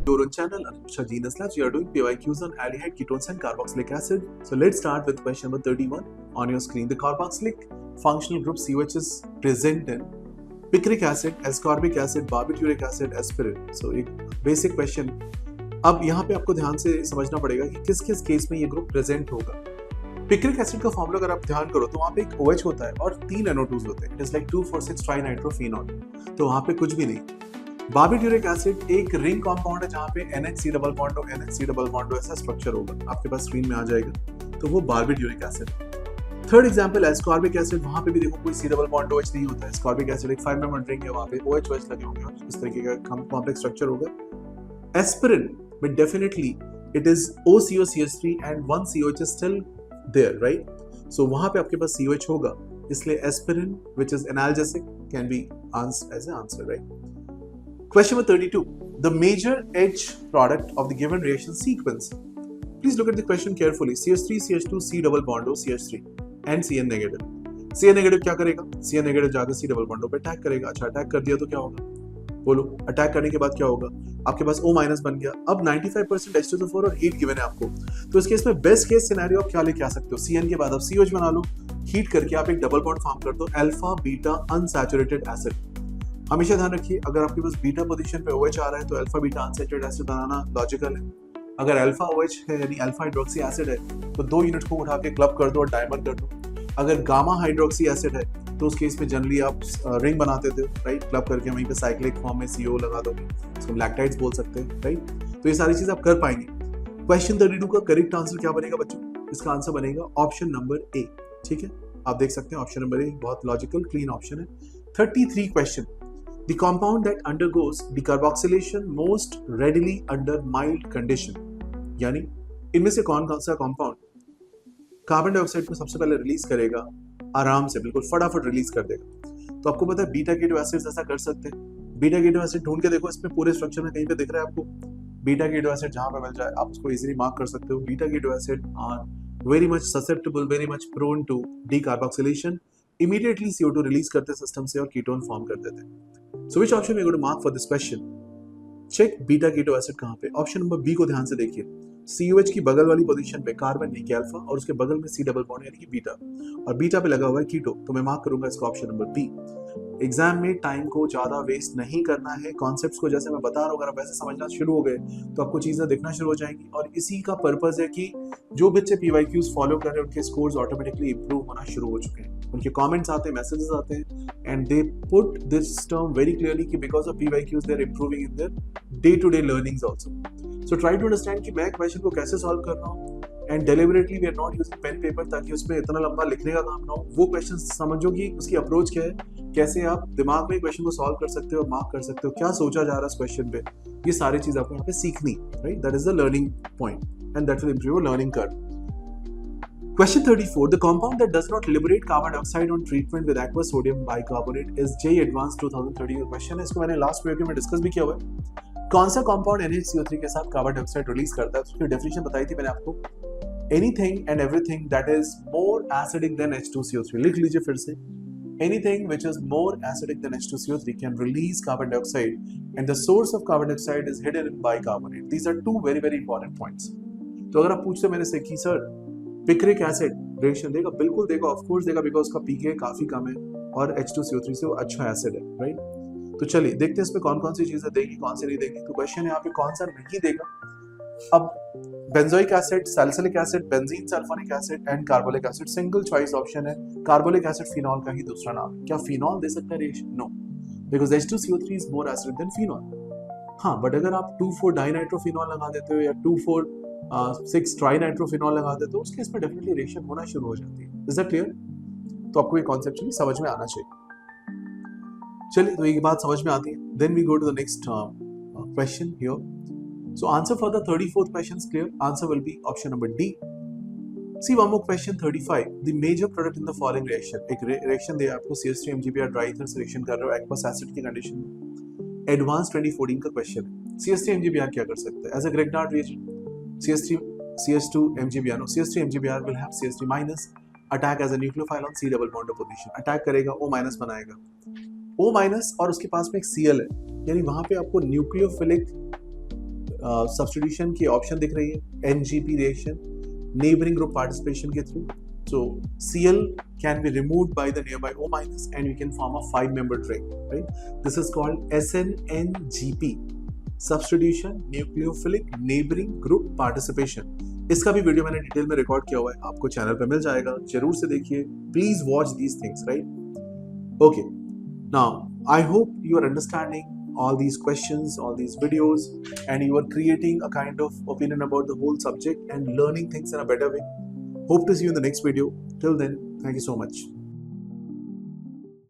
Boron channel and Mr. Genus Labs. We are doing PYQs on aldehyde, ketones and carboxylic acid. So let's start with question number 31 on your screen. The carboxylic functional group COH is present in picric acid, ascorbic acid, barbituric acid, aspirin. So एक basic question. अब यहाँ पे आपको ध्यान से समझना पड़ेगा कि किस किस केस में ये ग्रुप प्रेजेंट होगा. पिक्रिक एसिड का फॉर्मूला अगर आप ध्यान करो तो वहाँ पे एक OH होता है और 3 NO2s होते हैं. It is like 2,4,6 trinitrophenol. तो वहाँ पे कुछ भी नहीं. बार्बिट्यूरिक एसिड एक रिंग कंपाउंड है जहाँ पे NHC डबल बॉन्ड और NHC डबल बॉन्ड ऐसा स्ट्रक्चर होगा. आपके पास स्क्रीन में आ जाएगा. तो वो barbituric acid. Third example ascorbic acid. वहाँ पे भी देखो कोई C डबल बॉन्ड OH नहीं होता है. एस्कॉर्बिक एसिड एक 5 मेंबर रिंग है, वहाँ पे OH लगे होंगे और इस तरीके का कॉम्प्लेक्स स्ट्रक्चर होगा. एस्पिरिन में definitely it is OCOCH3 and one COH is still there, right? So वहाँ पे आपके पास COH होगा, इसलिए aspirin, which is analgesic, can be answered as an answer, right? Question number 32. The major H product of the given reaction sequence. Please look at the question carefully. CH3, CH2, C double bond O, CH3 and CN negative. CN negative क्या करेगा? CN negative जाकर C double bond O पे attack करेगा. अच्छा attack कर दिया तो क्या होगा? बोलो. अटैक करने के बाद क्या होगा? आपके पास O माइनस बन गया. अब 95% H2SO4 और हीट गिवन है आपको. तो इस केस में बेस्ट केस सिनेरियो आप क्या लेके आ सकते हो? CN के बाद आप COH बना लो. हीट करके आप एक डबल बॉन्ड फॉर्म कर दो. Alpha beta unsaturated acid. हमेशा ध्यान रखिए अगर आपके पास बीटा पोजीशन पे OH आ रहा है तो अल्फा बीटा अनसैचुरेटेड एसिड बनाना लॉजिकल है. अगर अल्फा OH है यानी अल्फा हाइड्रोक्सी एसिड है तो 2 यूनिट को उठा के क्लब कर दो और डायमर कर दो. अगर गामा हाइड्रोक्सी एसिड है तो उस केस में जनरली आप रिंग बनाते थे, राइट? क्लब करके वहीं पे साइक्लिक फॉर्म में CO लगा दोगे. इसको लैक्टाइड्स बोल सकते हैं, राइट? तो ये सारी चीज आप कर पाएंगे. क्वेश्चन 32 का करेक्ट आंसर क्या बनेगा बच्चों? इसका आंसर बनेगा ऑप्शन नंबर A. ठीक है, आप देख सकते हैं ऑप्शन नंबर A बहुत लॉजिकल क्लीन ऑप्शन है. 33 question. The compound that undergoes decarboxylation most readily under mild condition. यानी इनमें से कौन सा कंपाउंड कार्बन डाइऑक्साइड को सबसे पहले रिलीज करेगा, आराम से बिल्कुल फटाफट रिलीज कर देगा. तो आपको पता है बीटा कीटो एसिड्स ऐसा कर सकते हैं. बीटा कीटो एसिड ढूंढ के देखो, इसमें पूरे स्ट्रक्चर में कहीं पे दिख रहा है आपको बीटा कीटो एसिड. जहां पे मिल जाए आप उसको इजीली मार्क कर सकते हो. Beta keto acid are very much susceptible, very much prone to decarboxylation. Immediately CO2 release करते सिस्टम से और कीटोन फॉर्म कर देते हैं. So which option we going to mark for this question? Check beta keto acid कहां पे. Option number B को ध्यान से देखिए. COH की बगल वाली पोजीशन पे कार्बन नहीं अल्फा और उसके बगल में C डबल बॉन्ड यानी कि बीटा, और बीटा पे लगा हुआ है कीटो. तो मैं मार्क करूंगा इसका ऑप्शन नंबर B. एग्जाम में टाइम को ज्यादा वेस्ट नहीं करना है. कॉन्सेप्ट्स को जैसे मैं बता रहा हूँ अगर आप वैसे समझना शुरू हो गए तो आपको चीजें दिखना शुरू हो जाएंगी. और इसी का पर्पस है कि जो बच्चे PYQs फॉलो कर रहे हैं उनके स्कोर्स ऑटोमेटिकली इंप्रूव होना शुरू हो चुके हैं. उनके कमेंट्स आते हैं, मैसेजेस आते हैं and they put this term very clearly कि because of PYQs they are improving in their day to day learnings also. So try to understand कि मैं क्वेश्चन को कैसे सॉल्व कर रहा हूँ and deliberately we are not using pen paper ताकि उसमें इतना लंबा लिखने का काम ना हो. वो क्वेश्चन समझो कि उसकी अप्रोच क्या है, कैसे आप दिमाग में क्वेश्चन को सॉल्व कर सकते हो और मार्क कर सकते हो, क्या सोचा जा रहा है इस क्वेश्चन पे. ये सारी चीज आपको यहाँ पे सीखनी, right? That is the learning point and that will improve your learning curve. Question 34. The compound that does not liberate carbon dioxide on treatment with aqueous sodium bicarbonate is J Advanced 2013 का question है. इसको मैंने last video में discuss भी किया हुआ है. कौन सा कंपाउंड NHCO3 के साथ कार्बन डाइऑक्साइड रिलीज करता है? उसकी डेफिनेशन बताई थी मैंने आपको. Anything and everything that is more acidic than H2CO3. लिख लीजिए फिर से. Anything which is more acidic than H2CO3 can release carbon dioxide and the source of carbon dioxide is hidden in bicarbonate. These are two very very important points. तो अगर आप पूछते मेरे से कि सर पिक्रिक एसिड रिएक्शन देगा, बिल्कुल देगा, ऑफ कोर्स देगा, बिकॉज उसका pK काफी कम है और H2CO3 से वो अच्छा एसिड है, राइट? तो चलिए देखते हैं इसमें कौन कौन सी चीजें देगी, कौन सी नहीं देगी. तो क्वेश्चन है यहाँ पे कौन सा नहीं देगा. अब benzoic acid, salicylic acid, benzene sulphonic acid and carbolic acid. Single choice option है. कार्बोलिक एसिड फिनॉल का ही दूसरा नाम है. क्या फिनॉल दे सकता है reaction? No, because H2CO3 is more acidic than phenol. हाँ, बट अगर आप 2,4 डाइनाइट्रोफिनॉल लगा देते हो या 2,4,6 ट्राइनाइट्रोफिनॉल लगा देते हो उसके इसमें डेफिनेटली रिएक्शन होना शुरू हो जाती है. Is that clear? तो आपको ये कॉन्सेप्चुअली समझ में आना चाहिए. चलिए, तो ये बात समझ में आती है. Then we go to the next question here. So answer for the 34th question is clear. Answer will be option number D. See one more question 35. The major product in the following reaction. एक reaction दे आपको CH3 MgBr dry ether से reaction कर रहे हो aqueous acid की condition में. Advanced 2014 का question है. CH3 MgBr क्या कर सकता है? As a Grignard reagent, CH2 MgBr. No, CH3 MgBr will have CH3 minus attack as a nucleophile on C double bond position. Attack करेगा, O minus बनाएगा. O minus और उसके पास में एक Cl है, यानी वहाँ पे आपको न्यूक्लियोफिलिक सब्स्टिट्यूशन की ऑप्शन दिख रही है, NGP reaction, neighbouring group participation के through. So Cl can be removed by the nearby O minus and you can form a 5-member trig, right? This is called SNNGP, substitution nucleophilic neighboring group participation. इसका भी video मैंने detail में record किया हुआ है, आपको channel पे मिल जाएगा, जरूर से देखिए. Please watch these things, right? Okay, now I hope you are understanding all these questions, all these videos, and you are creating a kind of opinion about the whole subject and learning things in a better way. Hope to see you in the next video. Till then, thank you so much.